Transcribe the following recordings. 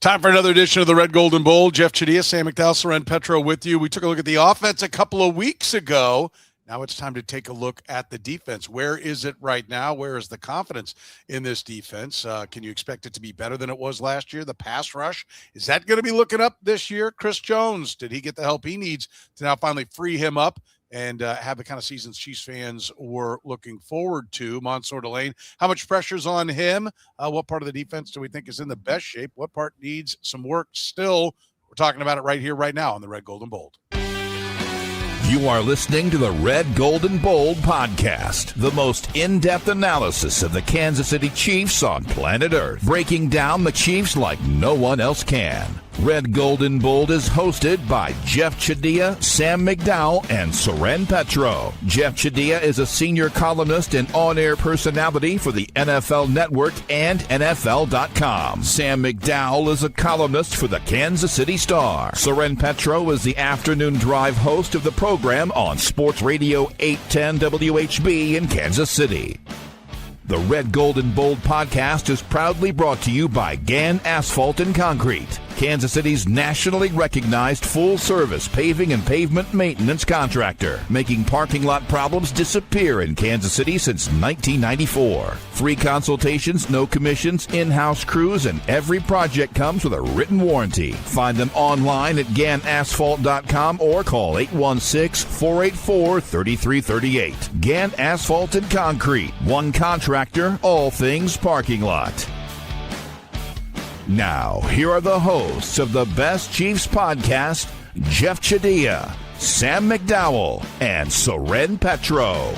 Time for another edition of the Red, Gold, and Bold. Jeff Chadiha, Sam McDowell, Soren Petro with you. We took a look at the offense a couple of weeks ago. Now it's time to take a look at the defense. Where is it right now? Where is the confidence in this defense? Can you expect it to be better than it was last year? The pass rush, is that going to be looking up this year? Chris Jones, did he get the help he needs to now finally free him up and have the kind of seasons Chiefs fans were looking forward to? Mansoor Delane, how much pressure's on him? What part of the defense do we think is in the best shape? What part needs some work still? We're talking about it right here, right now on the Red, Gold, and Bold. You are listening to the Red, Gold, and Bold podcast, the most in-depth analysis of the Kansas City Chiefs on planet Earth, breaking down the Chiefs like no one else can. Red, Gold, and Bold is hosted by Jeff Chadiha, Sam McDowell, and Soren Petro. Jeff Chadiha is a senior columnist and on-air personality for the NFL Network and NFL.com. Sam McDowell is a columnist for the Kansas City Star. Soren Petro is the afternoon drive host of the program on Sports Radio 810 WHB in Kansas City. The Red, Gold, and Bold podcast is proudly brought to you by Gann Asphalt and Concrete, Kansas City's nationally recognized full-service paving and pavement maintenance contractor, making parking lot problems disappear in Kansas City since 1994. Free consultations, no commissions, in-house crews, and every project comes with a written warranty. Find them online at GannAsphalt.com or call 816-484-3338. Gann Asphalt and Concrete, one contractor, all things parking lot. Now, here are the hosts of the Best Chiefs podcast, Jeff Chadiha, Sam McDowell, and Soren Petro.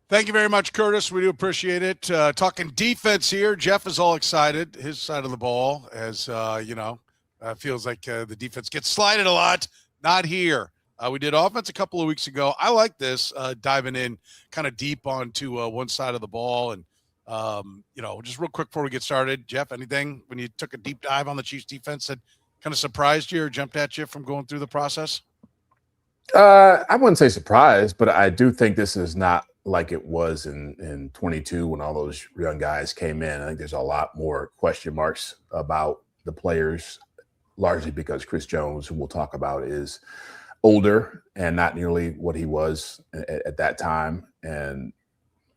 Thank you very much, Curtis. We do appreciate it. Talking defense here. Jeff is all excited. His side of the ball, as feels like the defense gets slighted a lot. Not here. We did offense a couple of weeks ago. I like this, diving in kind of deep onto one side of the ball. And, just real quick before we get started, Jeff, anything when you took a deep dive on the Chiefs defense that kind of surprised you or jumped at you from going through the process? I wouldn't say surprised, but I do think this is not like it was in 22 when all those young guys came in. I think there's a lot more question marks about the players, largely because Chris Jones, who we'll talk about, is older and not nearly what he was at that time. And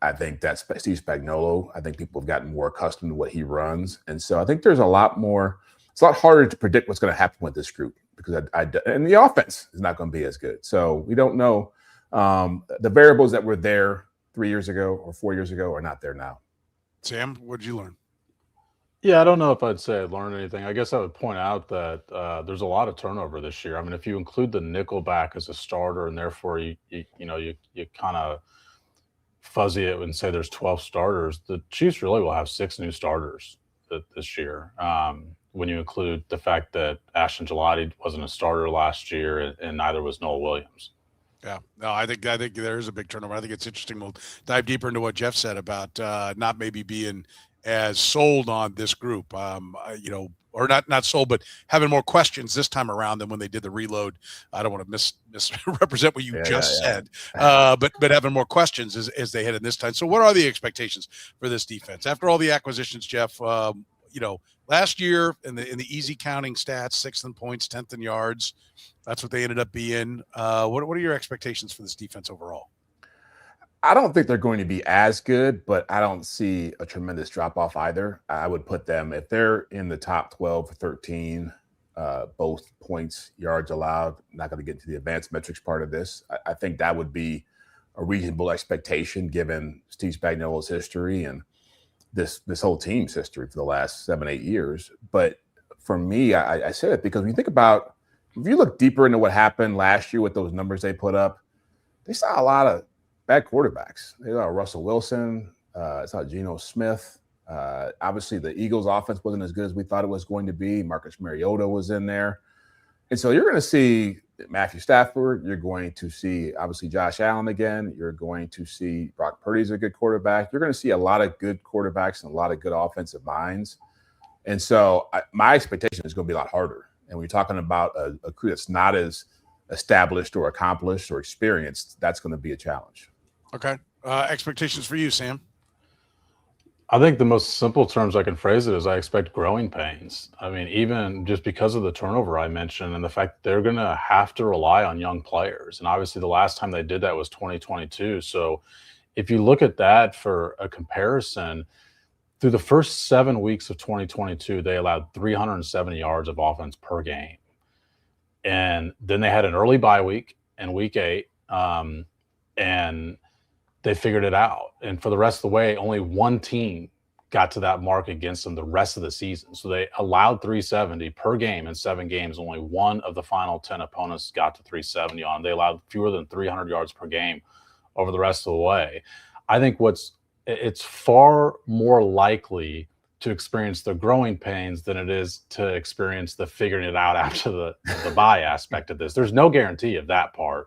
I think that's Steve Spagnuolo. I think people have gotten more accustomed to what he runs. And so I think there's a lot more, it's a lot harder to predict what's going to happen with this group because and the offense is not going to be as good. So we don't know. The variables that were there 3 years ago or 4 years ago are not there now. Sam, what did you learn? Yeah, I don't know if I'd say I learned anything. I guess I would point out that there's a lot of turnover this year. I mean, if you include the nickelback as a starter, and therefore you kind of fuzzy it and say there's 12 starters, the Chiefs really will have 6 new starters this year. When you include the fact that Ashton Gelati wasn't a starter last year, and neither was Noel Williams. Yeah, no, I think there is a big turnover. I think it's interesting. We'll dive deeper into what Jeff said about not maybe being as sold on this group, or not sold, but having more questions this time around than when they did the reload. I don't want to misrepresent what you said, but having more questions as they head in this time. So what are the expectations for this defense after all the acquisitions, Jeff? Last year in the easy counting stats, 6th in points, 10th in yards. That's what they ended up being. What are your expectations for this defense overall? I don't think they're going to be as good, but I don't see a tremendous drop-off either. I would put them, if they're in the top 12 or 13, both points, yards allowed, not going to get to the advanced metrics part of this. I think that would be a reasonable expectation given Steve Spagnuolo's history and this whole team's history for the last 7-8 years. But for me, I said it because when you think about, if you look deeper into what happened last year with those numbers they put up, they saw a lot of bad quarterbacks. They saw Russell Wilson, saw Geno Smith. Obviously, the Eagles' offense wasn't as good as we thought it was going to be. Marcus Mariota was in there. And so you're going to see Matthew Stafford. You're going to see, obviously, Josh Allen again. You're going to see Brock Purdy's a good quarterback. You're going to see a lot of good quarterbacks and a lot of good offensive minds. And so my expectation is going to be a lot harder. And when you're talking about a crew that's not as established or accomplished or experienced, that's going to be a challenge. Okay. Expectations for you, Sam? I think the most simple terms I can phrase it is I expect growing pains. I mean, even just because of the turnover I mentioned and the fact that they're going to have to rely on young players. And obviously, the last time they did that was 2022. So if you look at that for a comparison, through the first 7 weeks of 2022, they allowed 370 yards of offense per game. And then they had an early bye week in week 8. And they figured it out. And for the rest of the way, only one team got to that mark against them the rest of the season. So they allowed 370 per game in 7 games. Only one of the final 10 opponents got to 370 on. They allowed fewer than 300 yards per game over the rest of the way. I think it's far more likely to experience the growing pains than it is to experience the figuring it out after the bye aspect of this. There's no guarantee of that part.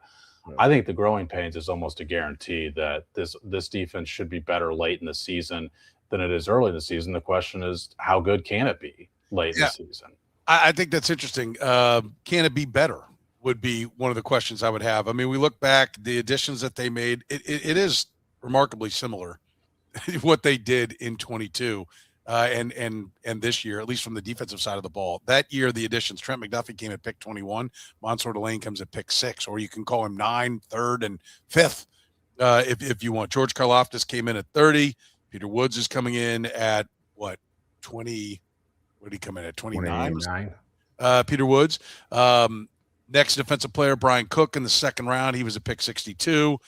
I think the growing pains is almost a guarantee that this defense should be better late in the season than it is early in the season. The question is, how good can it be late in the season? I think that's interesting. Can it be better would be one of the questions I would have. I mean, we look back, the additions that they made, it is remarkably similar what they did in 22 and this year, at least from the defensive side of the ball. That year, the additions, Trent McDuffie came at pick 21. Mansoor Delane comes at pick 6, or you can call him 9, 3rd, and 5th if you want. George Karlaftis came in at 30. Peter Woods is coming in at, 20? What did he come in at, 29? Peter Woods. Next defensive player, Brian Cook in the second round. He was at pick 62.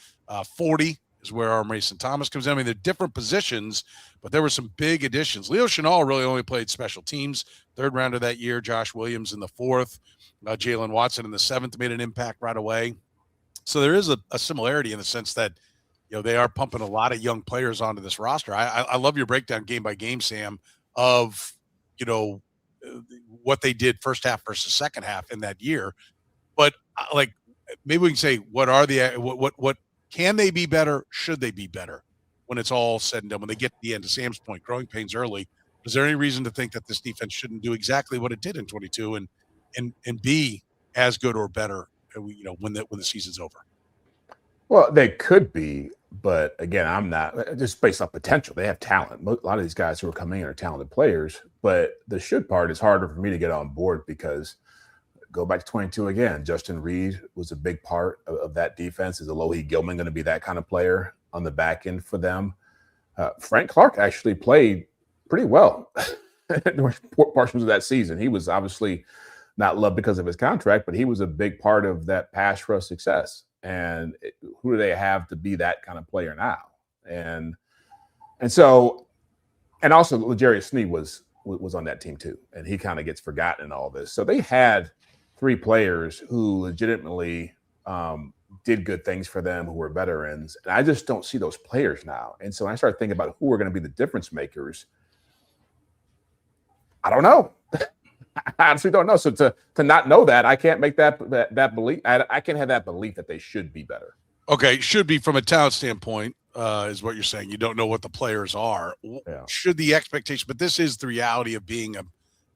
40 is where our Mason Thomas comes in. I mean, they're different positions, but there were some big additions. Leo Chenal really only played special teams. 3rd rounder that year, Josh Williams in the 4th. Jalen Watson in the 7th made an impact right away. So there is a similarity in the sense that, they are pumping a lot of young players onto this roster. I love your breakdown game by game, Sam, of, what they did first half versus second half in that year. But maybe we can say, what can they be better? Should they be better when it's all said and done? When they get to the end, to Sam's point, growing pains early. Is there any reason to think that this defense shouldn't do exactly what it did in 22 and be as good or better, when the season's over? Well, they could be, but again, I'm not just based on potential. They have talent. A lot of these guys who are coming in are talented players, but the should part is harder for me to get on board because go back to 22 again. Justin Reed was a big part of that defense. Is Alohi Gilman going to be that kind of player on the back end for them? Frank Clark actually played pretty well during portions of that season. He was obviously not loved because of his contract, but he was a big part of that pass rush success. And who do they have to be that kind of player now? And so, and also L'Jarius Sneed was on that team too, and he kind of gets forgotten in all this. So they had 3 players who legitimately did good things for them, who were veterans. And I just don't see those players now. And so when I start thinking about who are going to be the difference makers, I don't know. I honestly don't know. So to not know that, I can't make that belief. I can't have that belief that they should be better. Okay, should be from a talent standpoint, is what you're saying. You don't know what the players are. Yeah. Should the expectation, but this is the reality of being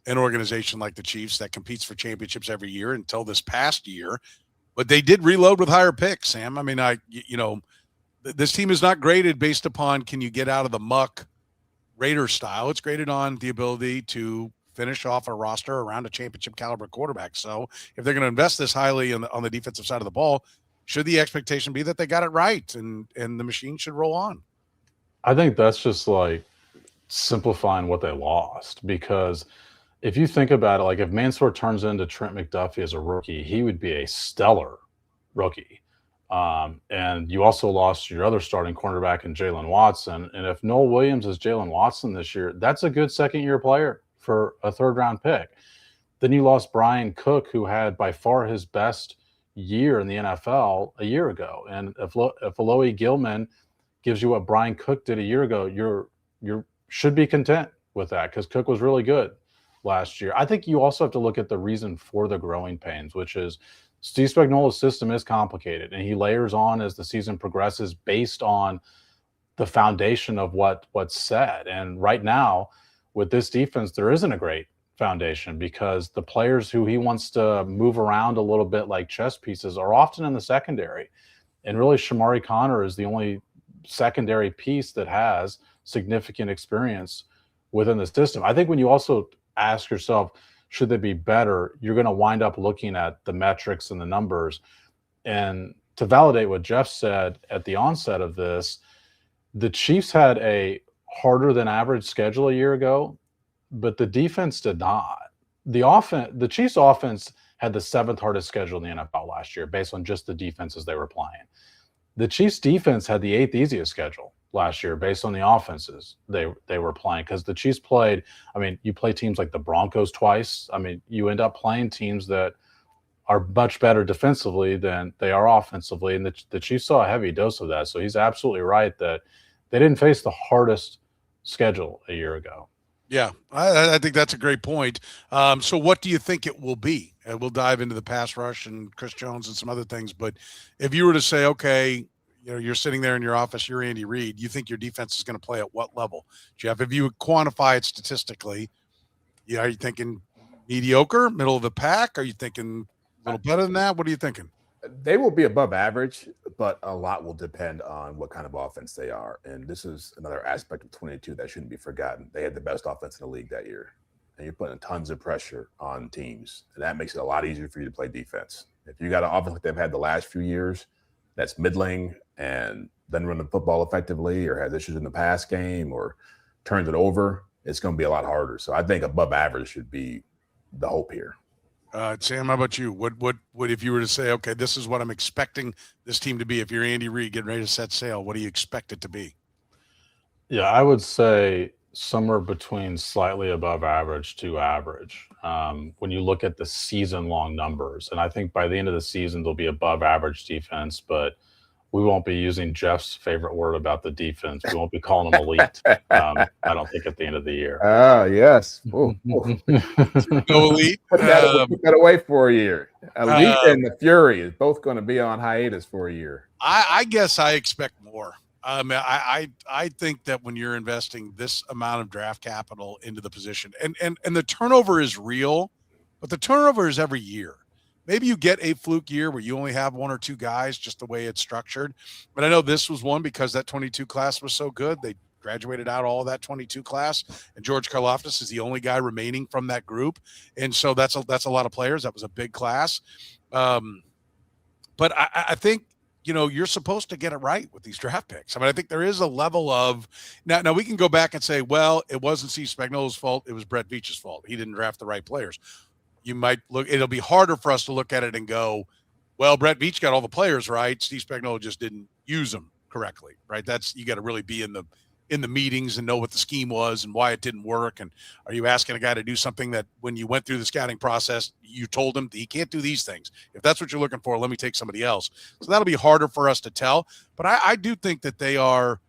an organization like the Chiefs that competes for championships every year until this past year. But they did reload with higher picks, Sam. I mean, this team is not graded based upon can you get out of the muck Raider style. It's graded on the ability to finish off a roster around a championship caliber quarterback. So if they're going to invest this highly on the defensive side of the ball, should the expectation be that they got it right and the machine should roll on? I think that's just simplifying what they lost, because if you think about it, if Mansoor turns into Trent McDuffie as a rookie, he would be a stellar rookie. And you also lost your other starting cornerback in Jalen Watson. And if Noel Williams is Jalen Watson this year, that's a good second-year player for a 3rd-round pick. Then you lost Brian Cook, who had by far his best year in the NFL a year ago. And if Alohi Gilman gives you what Brian Cook did a year ago, you should be content with that because Cook was really good last year. I think you also have to look at the reason for the growing pains, which is Steve Spagnuolo's system is complicated, and he layers on as the season progresses based on the foundation of what's said. And right now, with this defense, there isn't a great foundation because the players who he wants to move around a little bit like chess pieces are often in the secondary. And really, Shamari Connor is the only secondary piece that has significant experience within the system. I think when you also ask yourself, should they be better, you're going to wind up looking at the metrics and the numbers. And to validate what Jeff said at the onset of this, the Chiefs had a harder than average schedule a year ago, but the defense did not. The Chiefs offense had the 7th hardest schedule in the NFL last year based on just the defenses they were playing. The Chiefs defense had the 8th easiest schedule last year based on the offenses they were playing, because the Chiefs played, I mean, you play teams like the Broncos twice. I mean, you end up playing teams that are much better defensively than they are offensively, and the Chiefs saw a heavy dose of that. So he's absolutely right that they didn't face the hardest schedule a year ago. Yeah, I think that's a great point. So what do you think it will be? We'll dive into the pass rush and Chris Jones and some other things. But if you were to say, okay, you're sitting there in your office, you're Andy Reid, you think your defense is going to play at what level? Jeff, if you would quantify it statistically, are you thinking mediocre, middle of the pack? Are you thinking a little better than that? What are you thinking? They will be above average, but a lot will depend on what kind of offense they are. And this is another aspect of 22 that shouldn't be forgotten. They had the best offense in the league that year, and you're putting tons of pressure on teams, and that makes it a lot easier for you to play defense. If you got an offense like they've had the last few years that's middling and doesn't run the football effectively, or has issues in the pass game, or turns it over, it's going to be a lot harder. So I think above average should be the hope here. Sam, how about you? What if you were to say, okay, this is what I'm expecting this team to be? If you're Andy Reid getting ready to set sail, what do you expect it to be? Yeah, I would say somewhere between slightly above average to average when you look at the season-long numbers. And I think by the end of the season, they'll be above average defense, but we won't be using Jeff's favorite word about the defense. We won't be calling them elite. I don't think at the end of the year. Yes. No elite. Put that away for a year. Elite and the Fury is both going to be on hiatus for a year. I guess I expect more. I think that when you're investing this amount of draft capital into the position, and the turnover is real, but the turnover is every year. Maybe you get a fluke year where you only have 1 or 2 guys, just the way it's structured. But I know this was one because that 22 class was so good. They graduated out all of that 22 class, and George Karlaftis is the only guy remaining from that group. And so that's a lot of players. That was a big class. But I think, you're supposed to get it right with these draft picks. I mean, I think there is a level of now we can go back and say, well, it wasn't Steve Spagnuolo's fault. It was Brett Veach's fault. He didn't draft the right players. You might it'll be harder for us to look at it and go, well, Brett Veach got all the players right. Steve Spagnuolo just didn't use them correctly, right? You got to really be in the meetings and know what the scheme was and why it didn't work. And are you asking a guy to do something that when you went through the scouting process, you told him he can't do these things? If that's what you're looking for, let me take somebody else. So that'll be harder for us to tell. But I do think that they are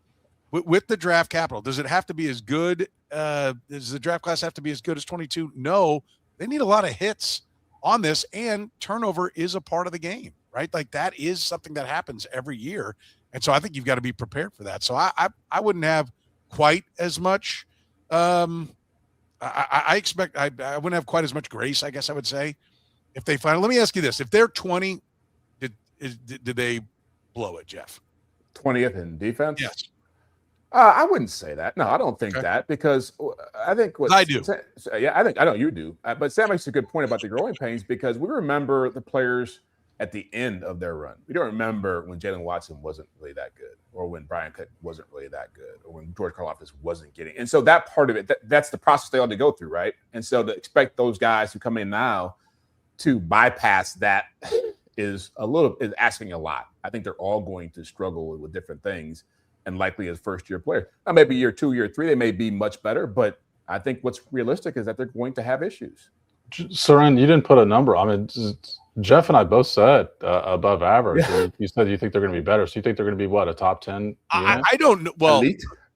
with the draft capital. Does it have to be as good? Does the draft class have to be as good as 22? No. They need a lot of hits on this, and turnover is a part of the game, right? Like that is something that happens every year. And so I think you've got to be prepared for that. So I wouldn't have quite as much. I expect I wouldn't have quite as much grace, I guess I would say, if they find. Let me ask you this: if they're 20, did they blow it, Jeff? 20th in defense? Yes. I wouldn't say that. No, I don't think that, because I think what I do. I know you do. But Sam makes a good point about the growing pains, because we remember the players at the end of their run. We don't remember when Jalen Watson wasn't really that good, or when Brian Cook wasn't really that good, or when George Karlaftis wasn't getting. And so that part of it, that's the process they ought to go through, right? And so to expect those guys who come in now to bypass that is asking a lot. I think they're all going to struggle with different things, and likely as first-year players. Now, maybe year 2, year 3, they may be much better, but I think what's realistic is that they're going to have issues. Soren, you didn't put a number. I mean, Jeff and I both said above average. Yeah. You said you think they're going to be better. So you think they're going to be what, a top 10? I don't know. Well,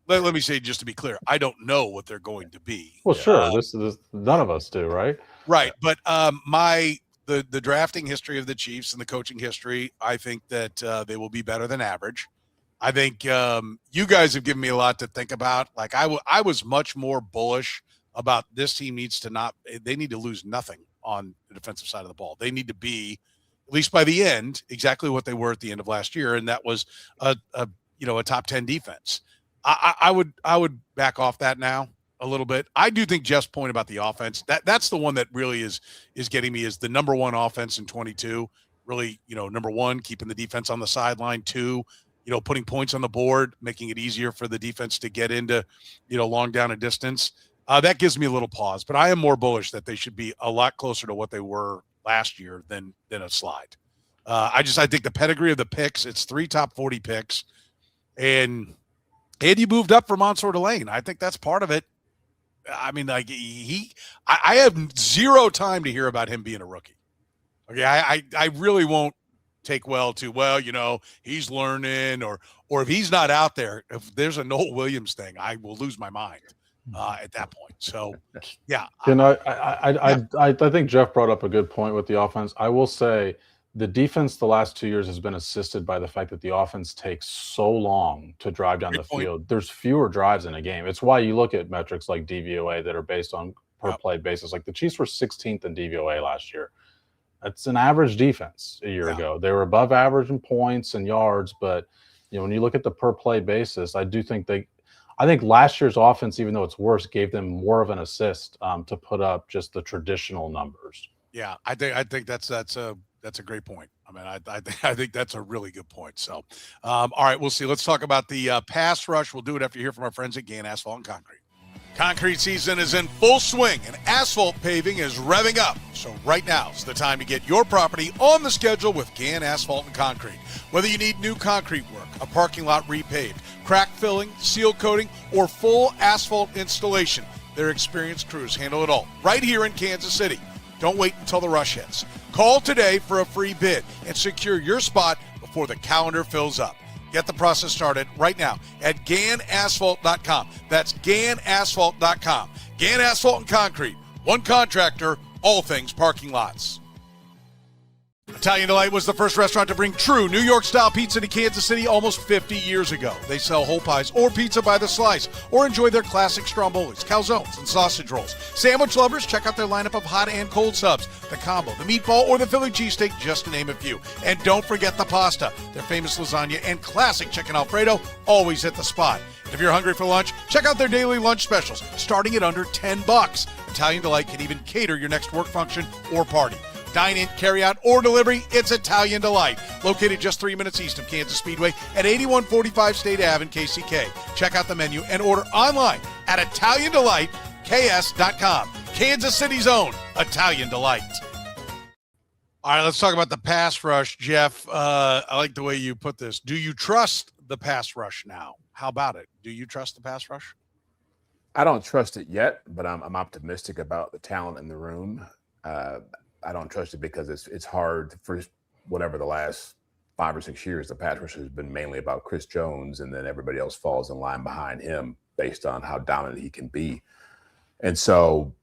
let me say, just to be clear, I don't know what they're going to be. Well, sure. This none of us do, right? Right. But the drafting history of the Chiefs and the coaching history, I think that they will be better than average. I think you guys have given me a lot to think about. Like I was much more bullish about this team they need to lose nothing on the defensive side of the ball. They need to be, at least by the end, exactly what they were at the end of last year. And that was a a top 10 defense. I would back off that now a little bit. I do think Jeff's point about the offense, that's the one that really is getting me, is the number one offense in 22. Really, number one, keeping the defense on the sideline. Two, putting points on the board, making it easier for the defense to get into, long down and distance. That gives me a little pause, but I am more bullish that they should be a lot closer to what they were last year than a slide. I think the pedigree of the picks, it's 3 top 40 picks, and you moved up for Mansoor Delane. I think that's part of it. I mean, like I have zero time to hear about him being a rookie. Okay, I really won't take he's learning, or if he's not out there, if there's a Noel Williams thing, I will lose my mind at that point. So, yeah. I think Jeff brought up a good point with the offense. I will say the defense the last 2 years has been assisted by the fact that the offense takes so long to drive down the field. There's fewer drives in a game. It's why you look at metrics like DVOA that are based on per play basis. Like the Chiefs were 16th in DVOA last year. That's an average defense a year ago. They were above average in points and yards, but when you look at the per play basis, I think last year's offense, even though it's worse, gave them more of an assist to put up just the traditional numbers. Yeah, I think that's a great point. I mean, I think that's a really good point. So, all right, we'll see. Let's talk about the pass rush. We'll do it after you hear from our friends at Gann Asphalt and Concrete. Concrete season is in full swing, and asphalt paving is revving up. So right now is the time to get your property on the schedule with Gann Asphalt and Concrete. Whether you need new concrete work, a parking lot repaved, crack filling, seal coating, or full asphalt installation, their experienced crews handle it all right here in Kansas City. Don't wait until the rush hits. Call today for a free bid and secure your spot before the calendar fills up. Get the process started right now at GannAsphalt.com. That's GannAsphalt.com. Gann Asphalt and Concrete. One contractor, all things parking lots. Italian Delight was the first restaurant to bring true New York-style pizza to Kansas City almost 50 years ago. They sell whole pies or pizza by the slice, or enjoy their classic strombolis, calzones, and sausage rolls. Sandwich lovers, check out their lineup of hot and cold subs, the combo, the meatball, or the Philly cheesesteak, just to name a few. And don't forget the pasta. Their famous lasagna and classic chicken Alfredo always hit the spot. And if you're hungry for lunch, check out their daily lunch specials, starting at under $10. Italian Delight can even cater your next work function or party. Dine in, carry out, or delivery, it's Italian Delight. Located just 3 minutes east of Kansas Speedway at 8145 State Ave in KCK. Check out the menu and order online at ItalianDelightKS.com. Kansas City's own Italian Delight. All right, let's talk about the pass rush. Jeff, I like the way you put this. Do you trust the pass rush now? How about it? Do you trust the pass rush? I don't trust it yet, but I'm optimistic about the talent in the room. I don't trust it because it's hard for whatever the last 5 or 6 years. The pass rush has been mainly about Chris Jones, and then everybody else falls in line behind him based on how dominant he can be. And so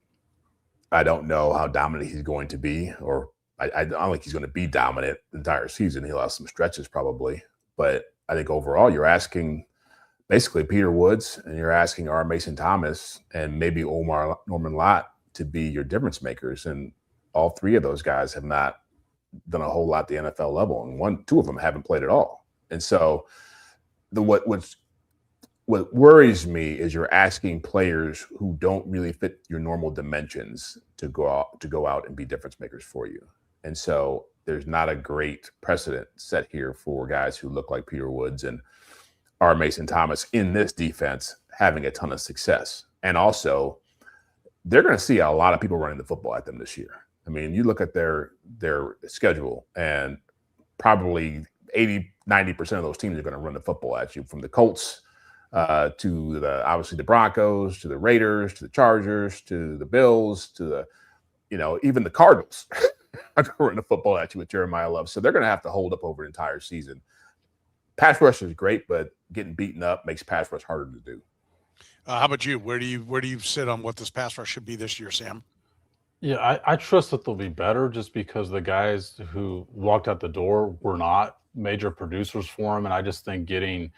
I don't know how dominant he's going to be, or I don't think he's going to be dominant the entire season. He'll have some stretches probably, but I think overall you're asking basically Peter Woods, and you're asking R. Mason Thomas and maybe Norman Lott to be your difference makers. And all three of those guys have not done a whole lot at the NFL level, and 2 of them haven't played at all. And so what worries me is you're asking players who don't really fit your normal dimensions to go out and be difference makers for you. And so there's not a great precedent set here for guys who look like Peter Woods and R. Mason Thomas in this defense having a ton of success. And also, they're going to see a lot of people running the football at them this year. I mean, you look at their schedule, and probably 80-90% of those teams are going to run the football at you, from the Colts to obviously the Broncos, to the Raiders, to the Chargers, to the Bills, to even the Cardinals are going to run the football at you with Jeremiah Love. So they're going to have to hold up over the entire season. Pass rush is great, but getting beaten up makes pass rush harder to do. How about you? Where do you sit on what this pass rush should be this year, Sam? Yeah, I trust that they'll be better, just because the guys who walked out the door were not major producers for him. And I just think getting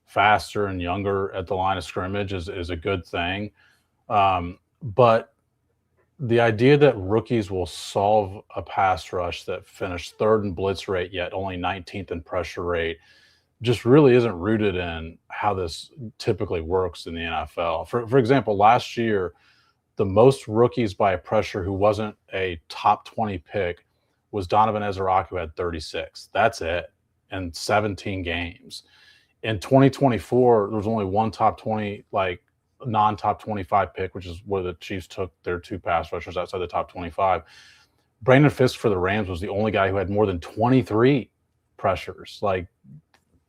faster and younger at the line of scrimmage is a good thing. But the idea that rookies will solve a pass rush that finished 3rd in blitz rate, yet only 19th in pressure rate, just really isn't rooted in how this typically works in the NFL. For example, last year, the most rookies by a pressure who wasn't a top 20 pick was Donovan Ezra, who had 36. That's it in 17 games. In 2024, there was only one top 20, like non-top 25 pick, which is where the Chiefs took their 2 pass rushers outside the top 25. Brandon Fisk for the Rams was the only guy who had more than 23 pressures. Like,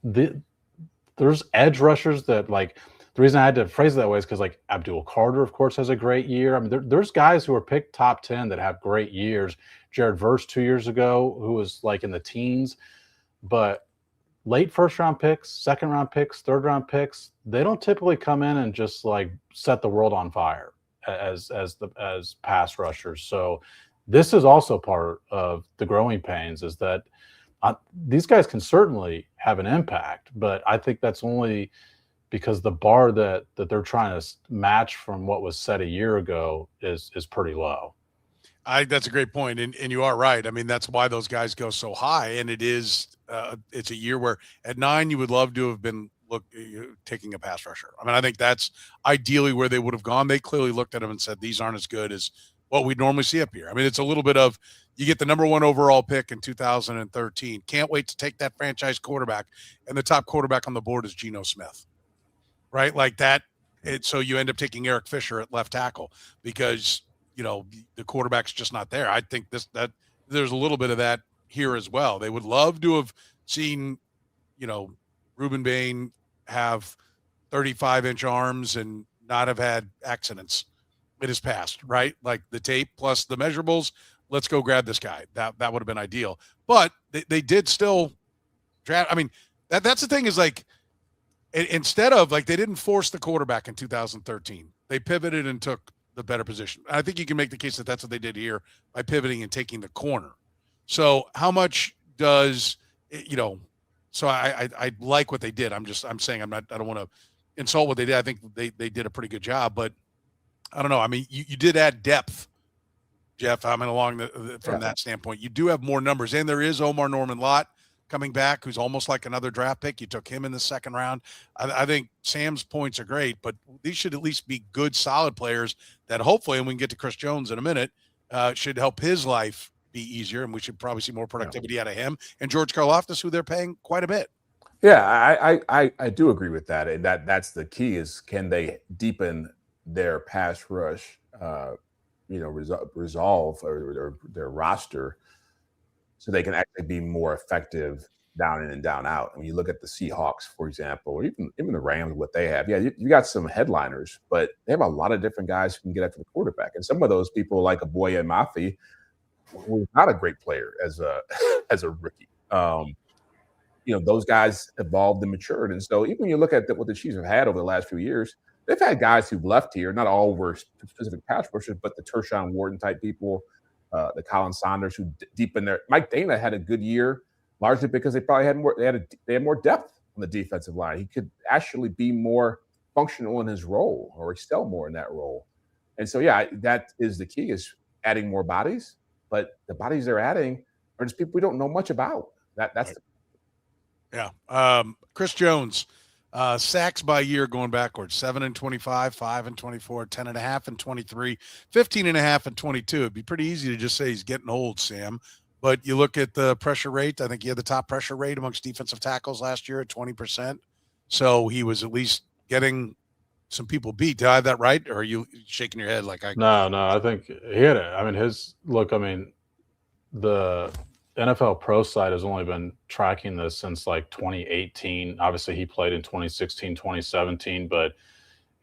there's edge rushers that, like, the reason I had to phrase it that way is because, like, Abdul Carter, of course, has a great year. I mean, there's guys who are picked top 10 that have great years. Jared Verse 2 years ago, who was like in the teens, but late first round picks, second round picks, third round picks, they don't typically come in and just like set the world on fire as pass rushers. So this is also part of the growing pains, is that these guys can certainly have an impact, but I think that's only because the bar that they're trying to match from what was set a year ago is pretty low. That's a great point, and you are right. I mean, that's why those guys go so high, and it is it's a year where at 9 you would love to have been taking a pass rusher. I mean, I think that's ideally where they would have gone. They clearly looked at them and said, these aren't as good as what we'd normally see up here. I mean, it's a little bit of, you get the number 1 overall pick in 2013. Can't wait to take that franchise quarterback, and the top quarterback on the board is Geno Smith, right? Like that. So you end up taking Eric Fisher at left tackle because, you know, the quarterback's just not there. I think that there's a little bit of that here as well. They would love to have seen, you know, Reuben Bain have 35-inch arms and not have had accidents in his past, right? Like the tape plus the measurables. Let's go grab this guy. That would have been ideal. But they did still draft. I mean, that's the thing, is like, instead of, like, they didn't force the quarterback in 2013. They pivoted and took the better position. I think you can make the case that that's what they did here by pivoting and taking the corner. So how much does, you know, so I like what they did. I'm saying I don't want to insult what they did. I think they did a pretty good job, but I don't know. I mean, you did add depth, Jeff. I mean, from that standpoint, you do have more numbers, and there is Omar Norman-Lott coming back, who's almost like another draft pick. You took him in the second round. I think Sam's points are great, but these should at least be good, solid players that hopefully, and we can get to Chris Jones in a minute, should help his life be easier, and we should probably see more productivity out of him. And George Karlaftis, who they're paying quite a bit. Yeah, I do agree with that. And that's the key, is can they deepen their pass rush, resolve or their roster, so they can actually be more effective down in and down out. I mean, you look at the Seahawks, for example, or even the Rams, what they have. Yeah, you got some headliners, but they have a lot of different guys who can get after the quarterback. And some of those people, like Aboya Mafi, was not a great player as a rookie. Those guys evolved and matured. And so even when you look at what the Chiefs have had over the last few years, they've had guys who've left here. Not all were specific pass rushers, but the Tershawn Wharton type people, the Colin Saunders, who deep in there. Mike Dana had a good year, largely because they probably had more. They had more depth on the defensive line. He could actually be more functional in his role, or excel more in that role. And so, yeah, that is the key, is adding more bodies. But the bodies they're adding are just people we don't know much about. That's Chris Jones, sacks by year going backwards: 7 and 25, 5 and 24, 10 and a half and 23, 15 and a half and 22. It'd be pretty easy to just say he's getting old, Sam. But you look at the pressure rate. I think he had the top pressure rate amongst defensive tackles last year at 20%. So he was at least getting some people beat. Did I have that right? Or are you shaking your head like I? No, I think he had it. I mean, the NFL Pro site has only been tracking this since like 2018. Obviously, he played in 2016, 2017, but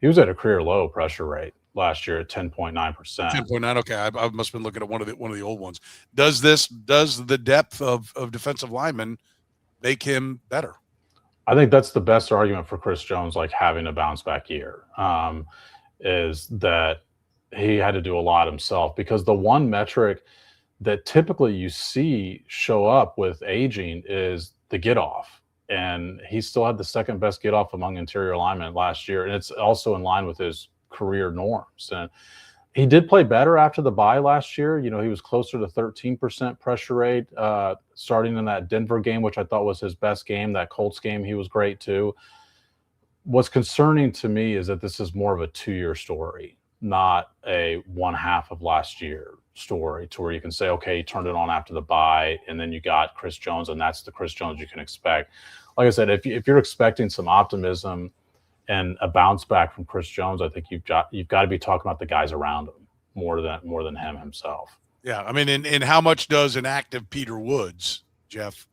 he was at a career low pressure rate last year at 10.9%. 10.9. Okay, I must have been looking at one of the old ones. Does the depth of defensive linemen make him better? I think that's the best argument for Chris Jones, like having a bounce back year, is that he had to do a lot himself, because the one metric that typically you see show up with aging is the get off. And he still had the second best get off among interior linemen last year. And it's also in line with his career norms. And He did play better after the bye last year. He was closer to 13% pressure rate starting in that Denver game, which I thought was his best game. That Colts game, he was great too. What's concerning to me is that this is more of a 2-year story, not a 1/2 of last year story, to where you can say, okay, he turned it on after the bye, and then you got Chris Jones, and that's the Chris Jones you can expect. Like I said, if you're expecting some optimism and a bounce back from Chris Jones, I think you've got to be talking about the guys around him more than him himself. Yeah, I mean, and how much does an active Peter Woods, Jeff,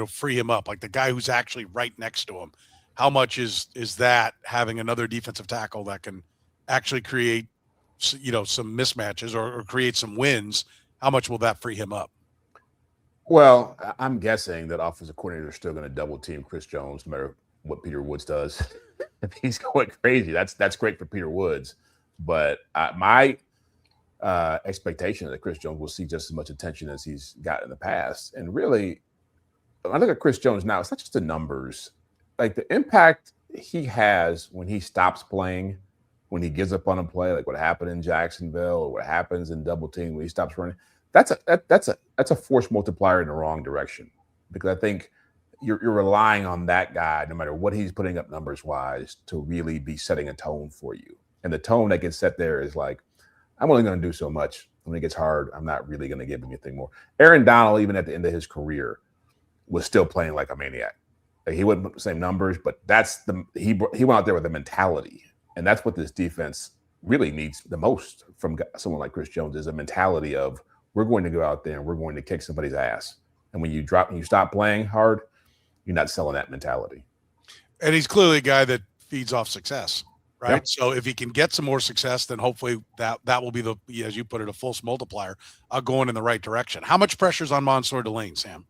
free him up? Like the guy who's actually right next to him. How much is that having another defensive tackle that can actually create, some mismatches or create some wins? How much will that free him up? Well, I'm guessing that offensive coordinators are still going to double team Chris Jones no matter what Peter Woods does. If he's going crazy, that's great for Peter Woods. But my expectation is that Chris Jones will see just as much attention as he's got in the past. And really, when I look at Chris Jones now, it's not just the numbers. Like the impact he has when he stops playing, when he gives up on a play, like what happened in Jacksonville or what happens in double team when he stops running. That's a force multiplier in the wrong direction, because I think you're relying on that guy, no matter what he's putting up numbers wise, to really be setting a tone for you. And the tone that gets set there is like, I'm only going to do so much. When it gets hard, I'm not really going to give anything more. Aaron Donald, even at the end of his career, was still playing like a maniac. Like he wouldn't put the same numbers, but he went out there with a mentality, and that's what this defense really needs the most from someone like Chris Jones, is a mentality of, we're going to go out there and we're going to kick somebody's ass. And when you stop playing hard, you're not selling that mentality. And he's clearly a guy that feeds off success, right? Yep. So if he can get some more success, then hopefully that will be the, as you put it, a false multiplier going in the right direction. How much pressure's on Mansoor Delane, Sam?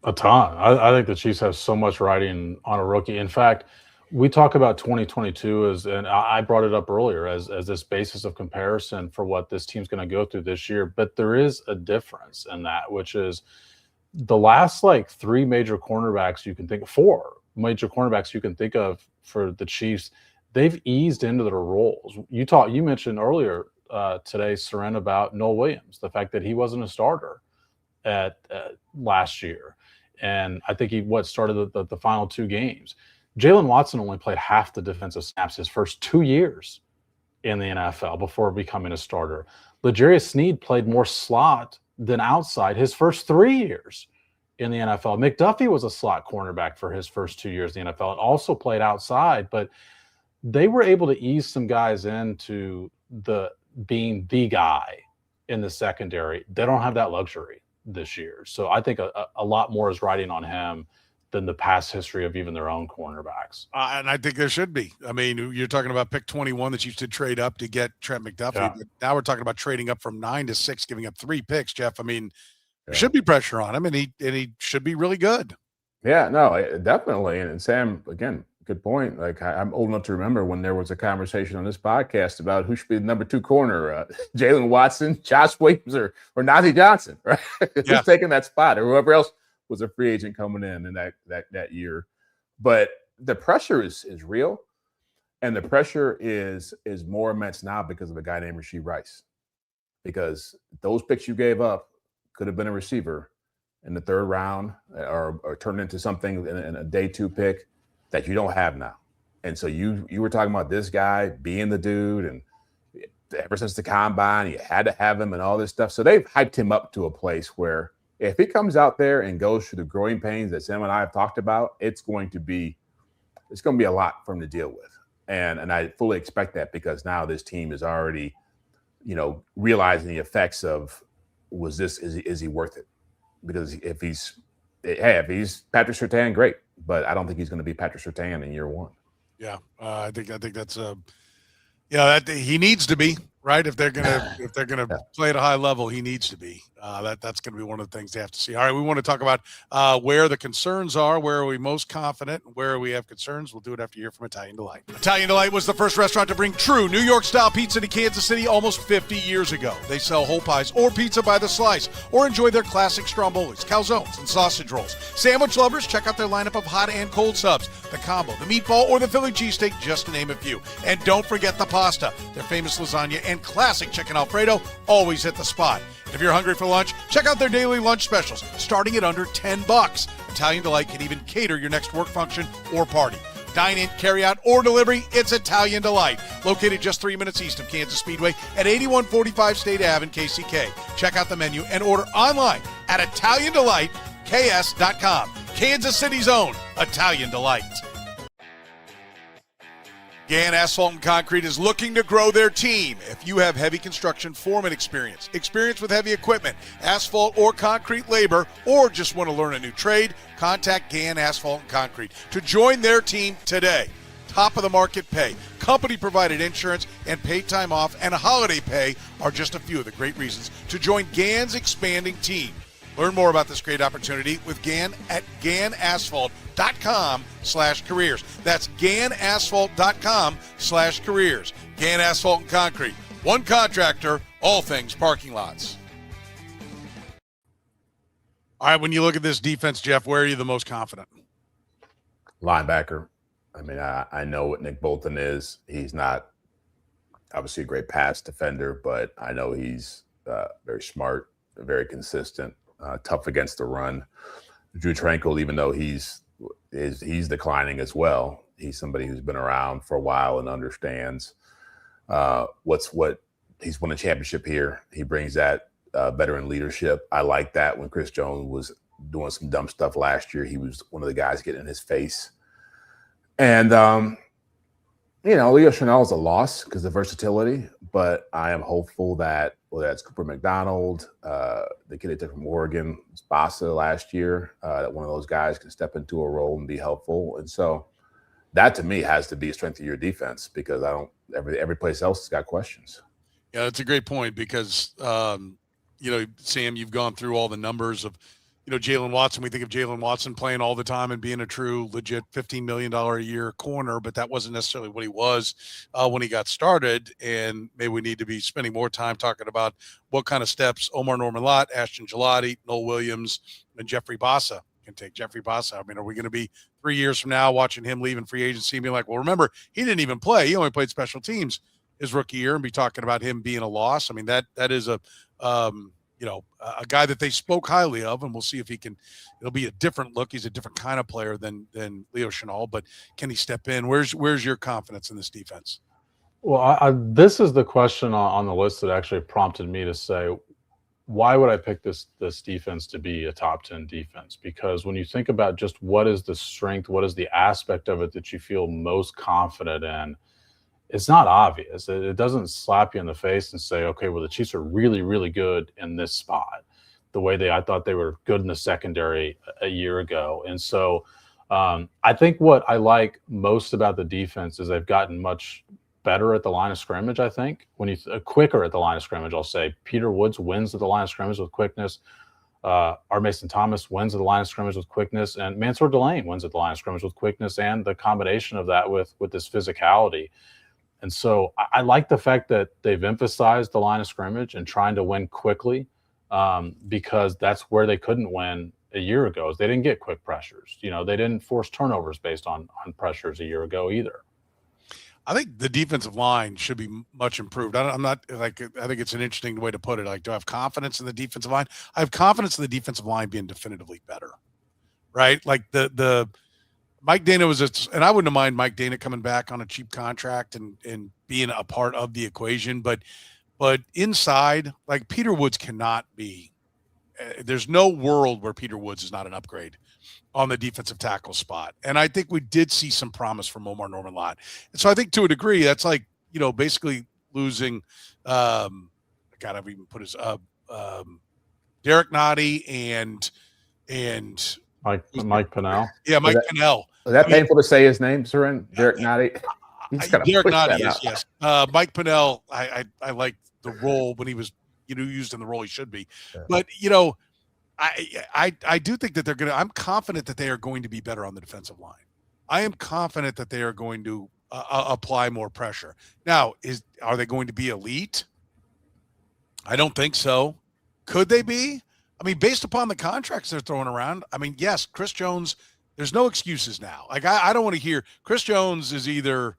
A ton. I think the Chiefs have so much riding on a rookie. In fact, we talk about 2022 and I brought it up earlier as this basis of comparison for what this team's going to go through this year. But there is a difference in that, which is the last like 4 major cornerbacks you can think of for the Chiefs, they've eased into their roles. You mentioned earlier today, Soren, about Noel Williams, the fact that he wasn't a starter at last year. And I think he started the final 2 games. Jalen Watson only played half the defensive snaps his first 2 years in the NFL before becoming a starter. L'Jarius Sneed played more slot than outside his first 3 years in the NFL. McDuffie was a slot cornerback for his first 2 years in the NFL and also played outside, but they were able to ease some guys into being the guy in the secondary. They don't have that luxury this year. So I think a lot more is riding on him than the past history of even their own cornerbacks. And I think there should be. I mean, you're talking about pick 21 that you used to trade up to get Trent McDuffie. Yeah. But now we're talking about trading up from 9 to 6, giving up 3 picks, Jeff. I mean, there should be pressure on him, and he should be really good. Yeah, no, definitely. And Sam, again, good point. Like I'm old enough to remember when there was a conversation on this podcast about who should be the number 2 corner, Jalen Watson, Josh Williams, or Najee Johnson, right? Yeah. Who's taking that spot, or whoever else was a free agent coming in that year. But the pressure is real, and the pressure is more immense now because of a guy named Rashee Rice. Because those picks you gave up could have been a receiver in the 3rd round or turned into something in a day 2 pick that you don't have now. And so you were talking about this guy being the dude, and ever since the combine, you had to have him and all this stuff. So they've hyped him up to a place where if he comes out there and goes through the growing pains that Sam and I have talked about, it's going to be a lot for him to deal with. And I fully expect that, because now this team is already, realizing the effects of, is he worth it? Because if he's Patrick Surtain, great, but I don't think he's going to be Patrick Surtain in year 1. Yeah, I think that's that he needs to be, right. If they're gonna play at a high level, he needs to be. That's going to be one of the things they have to see. All right, we want to talk about where the concerns are, where are we most confident, and where we have concerns. We'll do it after you hear from Italian Delight. Italian Delight was the first restaurant to bring true New York-style pizza to Kansas City almost 50 years ago. They sell whole pies or pizza by the slice, or enjoy their classic strombolis, calzones, and sausage rolls. Sandwich lovers, check out their lineup of hot and cold subs, the combo, the meatball, or the Philly cheesesteak, just to name a few. And don't forget the pasta. Their famous lasagna and classic chicken Alfredo always hit the spot. If you're hungry for lunch, check out their daily lunch specials, starting at under $10. Italian Delight can even cater your next work function or party. Dine in, carry out, or delivery, it's Italian Delight. Located just 3 minutes east of Kansas Speedway at 8145 State Ave in KCK. Check out the menu and order online at ItalianDelightKS.com. Kansas City's own Italian Delight. Gann Asphalt and Concrete is looking to grow their team. If you have heavy construction foreman experience with heavy equipment, asphalt or concrete labor, or just want to learn a new trade, contact Gann Asphalt and Concrete to join their team today. Top of the market pay, company provided insurance, and paid time off and holiday pay are just a few of the great reasons to join Gann's expanding team. Learn more about this great opportunity with Gann at GannAsphalt.com/careers. That's GannAsphalt.com/careers. Gann Asphalt and Concrete. One contractor, all things parking lots. All right, when you look at this defense, Jeff, where are you the most confident? Linebacker. I mean, I know what Nick Bolton is. He's not obviously a great pass defender, but I know he's very smart, very consistent. Tough against the run. Drew Tranquil, even though he's declining as well, he's somebody who's been around for a while and understands what he's won a championship here. He brings that veteran leadership. I like that. When Chris Jones was doing some dumb stuff last year, he was one of the guys getting in his face. And Leo Chanel is a loss because of versatility, but I am hopeful that whether that's Cooper McDonald, the kid they took from Oregon, Bassa last year, that one of those guys can step into a role and be helpful. And so that to me has to be a strength of your defense, because every place else has got questions. Yeah, that's a great point, because Sam, you've gone through all the numbers of Jalen Watson. We think of Jalen Watson playing all the time and being a true, legit $15 million a year corner, but that wasn't necessarily what he was when he got started. And maybe we need to be spending more time talking about what kind of steps Omar Norman-Lott, Ashton Gelati, Noel Williams, and Jeffrey Bassa can take. Jeffrey Bassa, I mean, are we going to be 3 years from now watching him leaving free agency and being like, well, remember, he didn't even play. He only played special teams his rookie year, and be talking about him being a loss? I mean, that is a guy that they spoke highly of, and we'll see if it'll be a different look. He's a different kind of player than Leo Chenal, but can he step in? Where's your confidence in this defense? Well, this is the question on the list that actually prompted me to say, why would I pick this defense to be a top 10 defense? Because when you think about just what is the strength, what is the aspect of it that you feel most confident in, it's not obvious. It doesn't slap you in the face and say, okay, well, the Chiefs are really, really good in this spot, the way I thought they were good in the secondary a year ago. And so I think what I like most about the defense is they've gotten much better at the line of scrimmage. I think quicker at the line of scrimmage, I'll say. Peter Woods wins at the line of scrimmage with quickness. R. Mason Thomas wins at the line of scrimmage with quickness, and Mansoor Delane wins at the line of scrimmage with quickness, and the combination of that with this physicality. And so I like the fact that they've emphasized the line of scrimmage and trying to win quickly, because that's where they couldn't win a year ago. They didn't get quick pressures. They didn't force turnovers based on pressures a year ago either. I think the defensive line should be much improved. I think it's an interesting way to put it. Like, do I have confidence in the defensive line? I have confidence in the defensive line being definitively better, right? Like the Mike Dana and I wouldn't have mind Mike Dana coming back on a cheap contract and being a part of the equation. But inside, like, Peter Woods cannot be. There's no world where Peter Woods is not an upgrade on the defensive tackle spot. And I think we did see some promise from Omar Norman-Lott. And so I think to a degree, that's like, basically losing, I've even put his Derek Nottie and Mike Pennell. Yeah, Mike Pennell. Is that painful to say his name, Soren? Derek Nottie? Derek Nottie is, yes. Mike Pennell, I like the role when he was used in the role he should be. Yeah. But I do think that I'm confident that they are going to be better on the defensive line. I am confident that they are going to apply more pressure. Now, are they going to be elite? I don't think so. Could they be? I mean, based upon the contracts they're throwing around, I mean, yes, Chris Jones, there's no excuses now. Like, I don't want to hear Chris Jones is either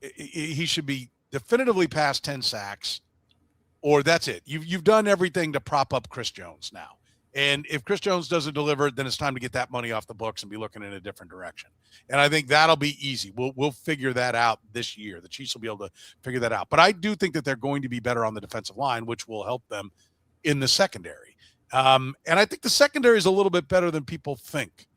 he should be definitively past 10 sacks, or that's it. You've done everything to prop up Chris Jones now. And if Chris Jones doesn't deliver, then it's time to get that money off the books and be looking in a different direction. And I think that'll be easy. We'll figure that out this year. The Chiefs will be able to figure that out. But I do think that they're going to be better on the defensive line, which will help them in the secondary. And I think the secondary is a little bit better than people think.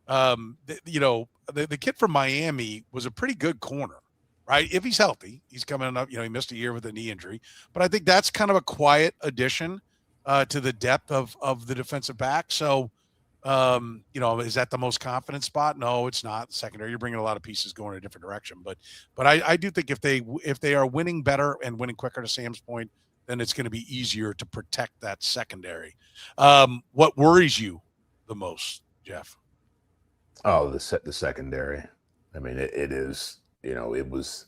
The kid from Miami was a pretty good corner, right? If he's healthy, he's coming up. He missed a year with a knee injury. But I think that's kind of a quiet addition to the depth of the defensive back. So, is that the most confident spot? No, it's not. Secondary, you're bringing a lot of pieces going in a different direction. But I do think if they are winning better and winning quicker, to Sam's point, then it's going to be easier to protect that secondary. What worries you the most, Jeff? Oh, the secondary. I mean, it is. It was.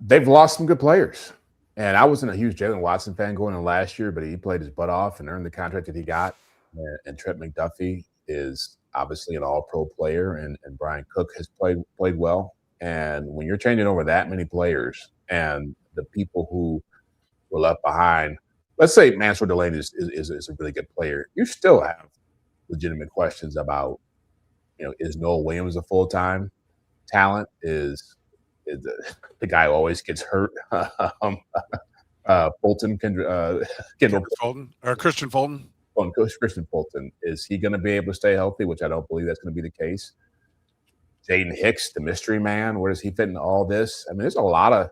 They've lost some good players. And I wasn't a huge Jalen Watson fan going in last year, but he played his butt off and earned the contract that he got. And Trent McDuffie is obviously an all-pro player, and Brian Cook has played well. And when you're changing over that many players and the people who were left behind, let's say Mansoor Delane is a really good player, you still have legitimate questions about, is Noah Williams a full-time talent? Is the guy who always gets hurt? Fulton, Kendall Fulton or Christian Fulton? Christian Fulton, is he going to be able to stay healthy? Which I don't believe that's going to be the case. Jaden Hicks, the mystery man, where does he fit in all this? I mean, there's a lot of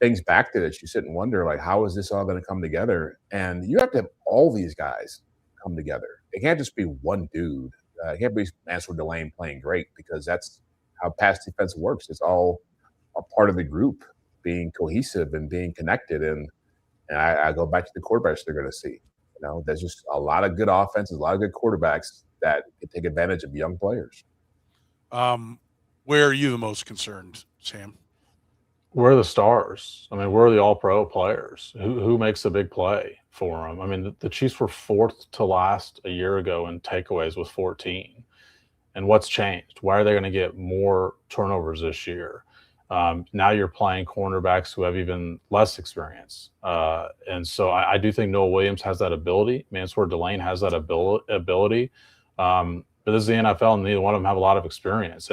things back there that you sit and wonder, like, how is this all going to come together? And you have to have all these guys come together. It can't just be one dude. It can't be Mansoor Delane playing great, because that's how pass defense works. It's all a part of the group being cohesive and being connected. And I go back to the quarterbacks they're going to see. There's just a lot of good offenses, a lot of good quarterbacks that can take advantage of young players. Where are you the most concerned, Sam? Where are the stars? I mean, where are the all-pro players? Who makes a big play for them? I mean, the Chiefs were fourth to last a year ago in takeaways with 14. And what's changed? Why are they going to get more turnovers this year? Now you're playing cornerbacks who have even less experience. And so I do think Noah Williams has that ability. Mansoor Delane has that ability. But this is the NFL, and neither one of them have a lot of experience.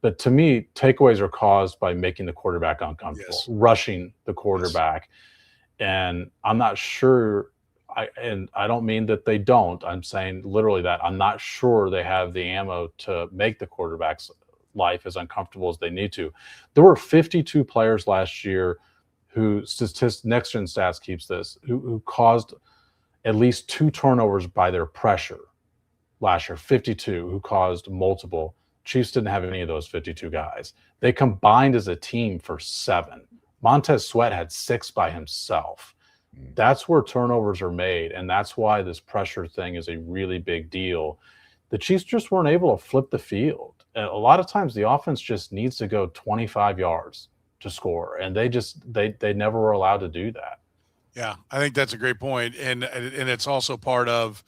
But to me, takeaways are caused by making the quarterback uncomfortable, yes, rushing the quarterback. Yes. And I'm not sure, I don't mean that they don't. I'm saying literally that I'm not sure they have the ammo to make the quarterback's life as uncomfortable as they need to. There were 52 players last year who, Next Gen Stats keeps this, who caused at least 2 turnovers by their pressure last year. 52 who caused multiple. Chiefs didn't have any of those 52 guys. They combined as a team for 7. Montez Sweat had 6 by himself. That's where turnovers are made, and that's why this pressure thing is a really big deal. The Chiefs just weren't able to flip the field. A lot of times the offense just needs to go 25 yards to score, and they never were allowed to do that. Yeah, I think that's a great point. And it's also part of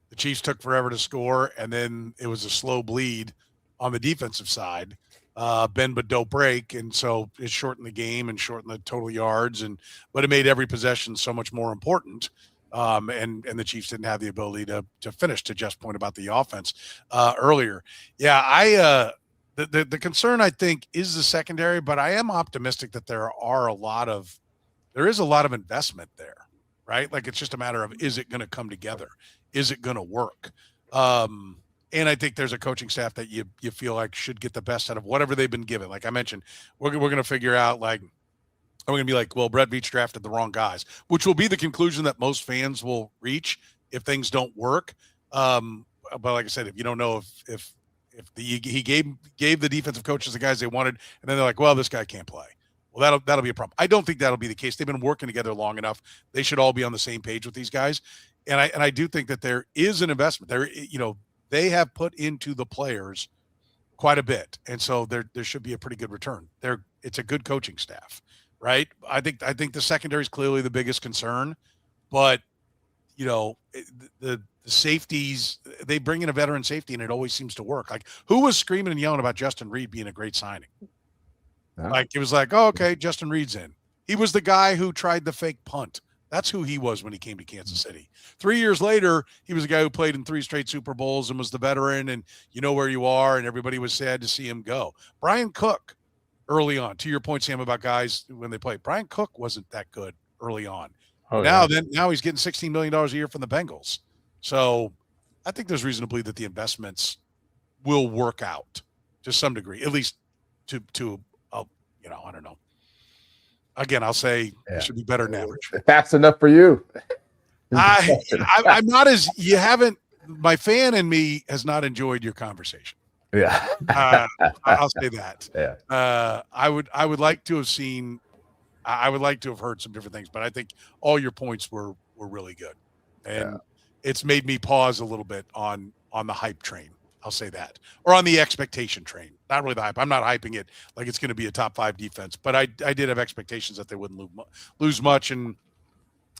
the Chiefs took forever to score, and then it was a slow bleed on the defensive side. Bend but don't break, and so it shortened the game and shortened the total yards, but it made every possession so much more important. And the Chiefs didn't have the ability to finish, to Jeff's point about the offense earlier. Yeah, the concern, I think, is the secondary, but I am optimistic that there is a lot of investment there, right? Like, it's just a matter of, is it going to come together? Is it going to work? And I think there's a coaching staff that you feel like should get the best out of whatever they've been given. Like I mentioned, we're going to figure out, like, I'm going to be like, well, Brett Veach drafted the wrong guys, which will be the conclusion that most fans will reach if things don't work. But like I said, if you don't know if he gave the defensive coaches the guys they wanted, and then they're like, well, this guy can't play. Well, that'll be a problem. I don't think that'll be the case. They've been working together long enough. They should all be on the same page with these guys. And I do think that there is an investment there. They have put into the players quite a bit, and so there should be a pretty good return. It's a good coaching staff, right? I think the secondary is clearly the biggest concern, but the safeties, they bring in a veteran safety, and it always seems to work. Like, who was screaming and yelling about Justin Reed being a great signing? Yeah. Like, it was like, oh, okay, Justin Reed's in. He was the guy who tried the fake punt. That's who he was when he came to Kansas City. 3 years later, he was a guy who played in 3 straight Super Bowls and was the veteran, and you know where you are, and everybody was sad to see him go. Brian Cook, early on, to your point, Sam, about guys when they play, Brian Cook wasn't that good early on. Oh, now yeah. he's getting $16 million a year from the Bengals. So I think there's reason to believe that the investments will work out to some degree, at least to I don't know. Again, I'll say it should be better than average. That's enough for you. I'm not as you haven't. My fan in me has not enjoyed your conversation. Yeah, I'll say that. Yeah, I would like to have seen. I would like to have heard some different things, but I think all your points were really good, and it's made me pause a little bit on the hype train. I'll say that, or on the expectation train. Not really the hype. I'm not hyping it like it's going to be a top 5 defense, but I did have expectations that they wouldn't lose much, and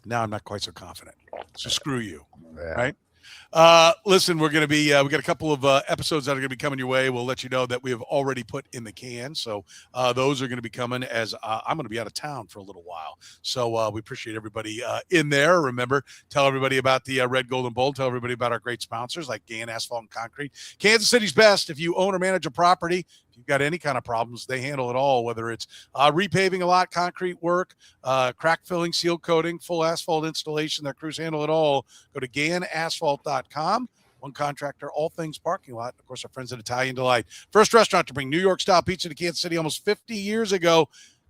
now I'm not quite so confident. So screw you, right? Listen, we're going to be, we got a couple of episodes that are going to be coming your way. We'll let you know that we have already put in the can. So those are going to be coming as I'm going to be out of town for a little while. So we appreciate everybody in there. Remember, tell everybody about the Red, Gold, and Bold. Tell everybody about our great sponsors like Gann Asphalt and Concrete. Kansas City's best. If you own or manage a property, if you've got any kind of problems, they handle it all, whether it's repaving a lot, concrete work, crack filling, seal coating, full asphalt installation. Their crews handle it all. Go to GannAsphalt.com. One contractor, all things parking lot. Of course, our friends at Italian Delight. First restaurant to bring New York-style pizza to Kansas City almost 50 years ago.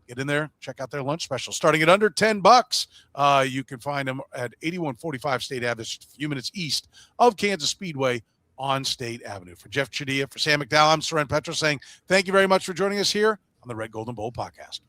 Get in there, check out their lunch special. Starting at under $10, you can find them at 8145 State Ave, just a few minutes east of Kansas Speedway on State Avenue. For Jeff Chadiha, for Sam McDowell, I'm Soren Petro saying thank you very much for joining us here on the Red, Gold, and Bold podcast.